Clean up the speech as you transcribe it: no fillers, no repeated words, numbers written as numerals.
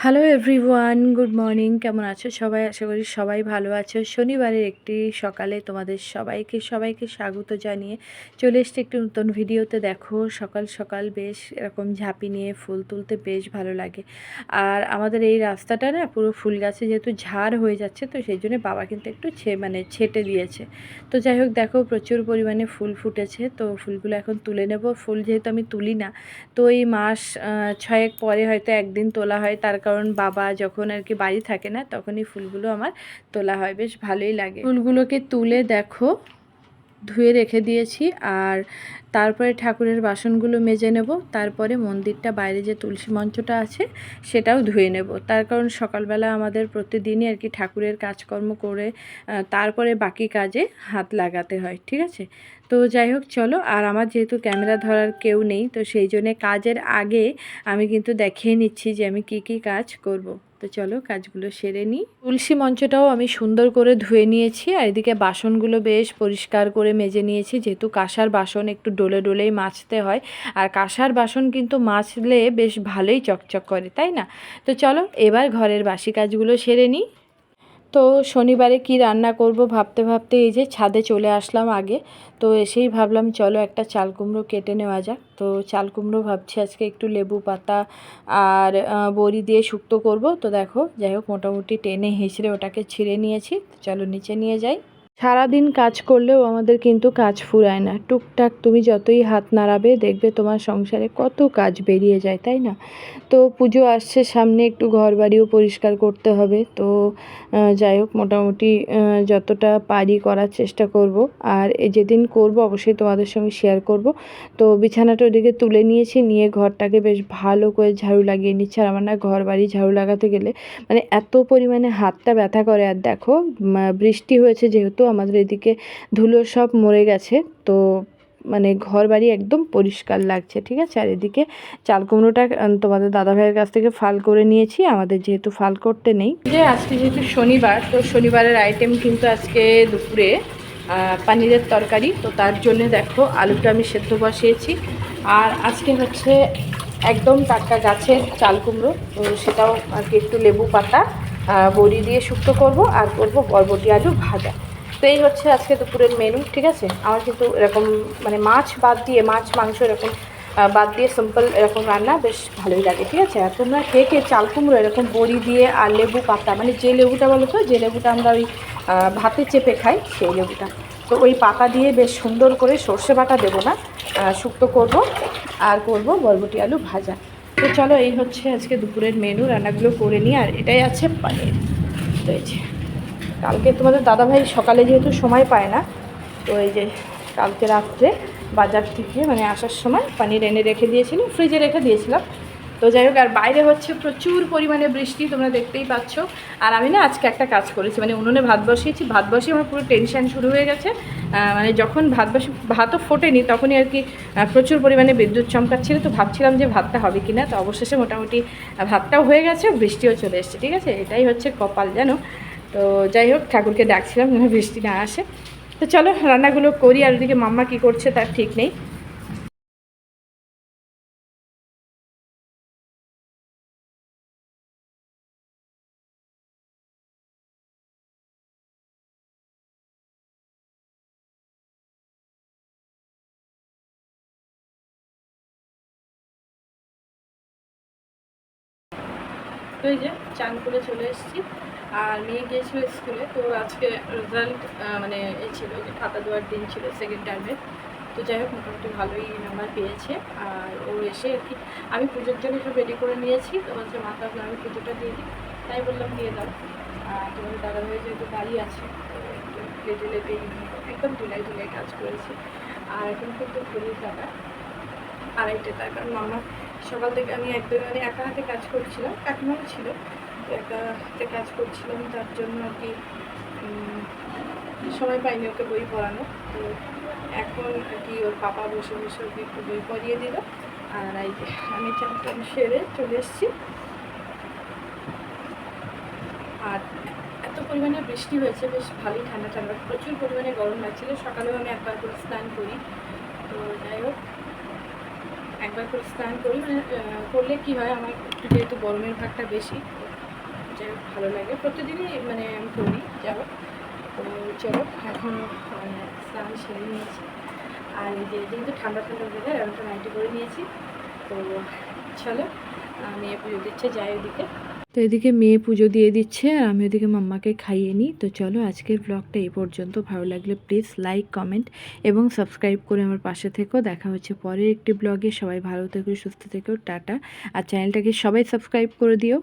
Hello everyone, good morning. কেমন আছো সবাই? আশা করি সবাই ভালো আছো। শনিবারের একটি সকালে তোমাদের সবাইকে স্বাগত জানিয়ে চলে এসেছি একটি নতুন ভিডিওতে। দেখো সকাল সকাল বেশ এরকম ঝাঁপি নিয়ে ফুল তুলতে বেশ ভালো লাগে। আর আমাদের এই রাস্তাটা না পুরো ফুল গাছে যেহেতু ঝাড় হয়ে যাচ্ছে, তো সেই জন্য বাবা কিন্তু একটু ছেটে দিয়েছে। তো যাই হোক, দেখো প্রচুর পরিমাণে ফুল ফুটেছে, তো ফুলগুলো এখন তুলে নেব। ফুল যেহেতু আমি তুলি না, তো এই মাস 6 পরে হয়তো একদিন তোলা হয়, তার কারণ বাবা যখন আর কি বাড়ি থাকে না তখনই ফুলগুলো আমার তোলা হয়, বেশ ভালোই লাগে। ফুলগুলোকে তুলে দেখো ধুয়ে রেখে দিয়েছি। আর তারপরে ঠাকুরের বাসনগুলো মেজে নেব, তারপরে মন্দিরটা বাইরে যে তুলসী মঞ্চটা আছে সেটাও ধুয়ে নেব। তার কারণ সকালবেলা আমাদের প্রতিদিনই আর কি ঠাকুরের কাজকর্ম করে তারপরে বাকি কাজে হাত লাগাতে হয়, ঠিক আছে? তো যাই হোক চলো। আর আমার যেহেতু ক্যামেরা ধরার কেউ নেই, তো সেই জন্যে কাজের আগে আমি কিন্তু দেখিয়ে নিচ্ছি যে আমি কি কাজ করব। তো চলো কাজগুলো সেরে নিই। তুলসী মঞ্চটাও আমি সুন্দর করে ধুয়ে নিয়েছি, আর এদিকে বাসনগুলো বেশ পরিষ্কার করে মেজে নিয়েছি। যেহেতু কাঁসার বাসন একটু ডলে ডলেই মাজতে হয়, আর কাঁসার বাসন কিন্তু মাজলে বেশ ভালোই চকচক করে, তাই না? তো চলো এবার ঘরের বাসি কাজগুলো সেরে নিই। তো শনিবারে কি রান্না করব ভাবতে ভাবতে এই যে ছাদে চলে আসলাম আগে। তো এসেই ভাবলাম চলো একটা চাল কুমড়ো কেটে নেওয়া যাক। তো চাল কুমড়ো ভাবছি আজকে একটু লেবু পাতা আর বড়ি দিয়ে শুক্তো করব। তো দেখো যাই হোক, মোটামুটি টেনে হেঁচড়ে ওটাকে ছিঁড়ে নিয়েছি। চলো নিচে নিয়ে যাই। সারাদিন কাজ করলেও আমাদের কিন্তু কাজ ফুরায় না। টুকটাক তুমি যতই হাত নাড়াবে দেখবে তোমার সংসারে কত কাজ বেরিয়ে যায়, তাই না? তো পুজো আসছে সামনে, একটু ঘর বাড়িও পরিষ্কার করতে হবে। তো যাই হোক, মোটামুটি যতটা পারি করার চেষ্টা করব। আর যেদিন করব অবশ্যই তোমাদের সঙ্গে শেয়ার করব। তো বিছানাটা ওদিকে তুলে নিয়েছি, নিয়ে ঘরটাকে বেশ ভালো করে ঝাড়ু লাগিয়ে নিচ্ছি। আর আমার না ঘর বাড়ি ঝাড়ু লাগাতে গেলে মানে এত পরিমাণে হাতটা ব্যথা করে। আর দেখো বৃষ্টি হয়েছে যেহেতু আমাদের এদিকে ধুলো সব মরে গেছে, তো মানে ঘর বাড়ি একদম পরিষ্কার লাগছে, ঠিক আছে? আর এদিকে চাল কুমড়োটা তোমাদের দাদাভাইয়ের কাছ থেকে ফাল করে নিয়েছি, আমাদের যেহেতু ফাল করতে নেই। যে আজকে যেহেতু শনিবার, তো শনিবারের আইটেম কিন্তু আজকে দুপুরে পানিরের তরকারি। তো তার জন্য দেখো আলুটা আমি সেদ্ধ বসিয়েছি। আর আজকে হচ্ছে একদম টাটকা গাছের চাল কুমড়ো, তো সেটাও আর কি একটু লেবু পাতা বড়ি দিয়ে শুক্তো করব, আর করব বরবটি আলু ভাজা। তো এই হচ্ছে আজকে দুপুরের মেনু, ঠিক আছে? আমার কিন্তু এরকম মানে মাছ বাদ দিয়ে, মাছ মাংস এরকম বাদ দিয়ে সিম্পল এরকম রান্না বেশ ভালোই লাগে, ঠিক আছে? আর তোমরা কে চাল কুমড়ো এরকম বড়ি দিয়ে আর লেবু পাতা, মানে যে লেবুটা বলো তো, যে লেবুটা আমরা ওই ভাতে চেপে খাই সেই লেবুটা, তো ওই পাতা দিয়ে বেশ সুন্দর করে সর্ষে বাটা দেবো না, শুক্তো করব, আর করব বরবটি আলু ভাজা। তো চলো এই হচ্ছে আজকে দুপুরের মেনু, রান্নাগুলো করে নিই। আর এটাই আছে পানির। তো এই যে কালকে তোমাদের দাদাভাই সকালে যেহেতু সময় পায় না, তো এই যে কালকে রাত্রে বাজার থেকে মানে আসার সময় পনির এনে রেখে দিয়েছিল, ফ্রিজে রেখে দিয়েছিলাম। তো যাই হোক, আর বাইরে হচ্ছে প্রচুর পরিমাণে বৃষ্টি, তোমরা দেখতেই পাচ্ছ। আর আমি না আজকে একটা কাজ করেছি, মানে উনুনে ভাত বসিয়েছি, ভাত বসিয়ে আমার পুরো টেনশান শুরু হয়ে গেছে। মানে যখন ভাতও ফোটেনি তখনই আর কি প্রচুর পরিমাণে বিদ্যুৎ চমকাচ্ছিল। তো ভাবছিলাম যে ভাতটা হবে কি না, তো অবশেষে মোটামুটি ভাতটাও হয়ে গেছে, বৃষ্টিও চলে এসছে, ঠিক আছে? এটাই হচ্ছে কপাল, জানো। তো যাই হোক, ঠাকুরকে ডাকছিলাম যেন বৃষ্টি না আসে। তো চলো রান্নাগুলো করি। আর ওদিকে মাম্মা কী করছে তার ঠিক নেই। তো এই যে চান করে চলে এসেছি, আর মেয়ে গিয়েছিল স্কুলে। তো আজকে রেজাল্ট মানে এই ছিল যে খাতা দেওয়ার দিন ছিল সেকেন্ড টার্মের। তো যাই হোক, মোটামুটি ভালোই নাম্বার পেয়েছে। আর ও এসে আর কি, আমি পুজোর জন্য সব রেডি করে নিয়েছি, তো বলছে মা তাহলে আমি পুজোটা দিয়ে দিই। তাই বললাম দিয়ে দাও। আর তোমাদের দাদাভাই যেহেতু বাড়ি আছে, তো একটু লেটে লেটেই একদম ঢিলাই ঢিলাই কাজ করেছি। আর এখন কিন্তু ঘড়ির টাকা 2:30, তার কারণ মামা সকাল থেকে আমি একদম মানে একা হাতে কাজ করছিলাম, কাকিমাও ছিল, তো একা হাতে কাজ করছিলাম, তার জন্য আর কি সময় পাইনি ওকে বই পড়ানো। তো এখন আর কি ওর পাপা বসে বসে ওকে একটু বই পড়িয়ে দিল। আর এই যে আমি চান সেরে চলে এসেছি। আর এত পরিমাণে বৃষ্টি হয়েছে, বেশ ভালোই ঠান্ডা ঠান্ডা, প্রচুর পরিমাণে গরম লাগছিল। সকালেও আমি একবার করে স্নান করি। তো যাই হোক, একবার করে স্নান করি, মানে করলে কী হয়, আমার একটু যেহেতু গরমের ভাগটা বেশি, যাই হোক ভালো লাগে, প্রতিদিনই মানে আমি করি। যাই হোক, তো চলো এখন মানে স্নান সেরে নিয়েছি। আর এই যে যেহেতু ঠান্ডা ঠান্ডা ওয়েদার, একটা নাইটি করে নিয়েছি। তো চলো, মেয়ে পুজো দিচ্ছে, যাই ওদিকে। তো এদিকে মেয়ে পুজো দিয়ে দিচ্ছে আর আমি ওদিকে মাম্মাকে খাইয়ে নিই। তো চলো আজকের ব্লগটা এই পর্যন্ত। ভালো লাগলে প্লিজ লাইক, কমেন্ট এবং সাবস্ক্রাইব করে আমার পাশে থেকো। দেখা হচ্ছে পরের একটি ব্লগে। সবাই ভালো থেকো, সুস্থ থেকো, টাটা। আর চ্যানেলটাকে সবাই সাবস্ক্রাইব করে দিও।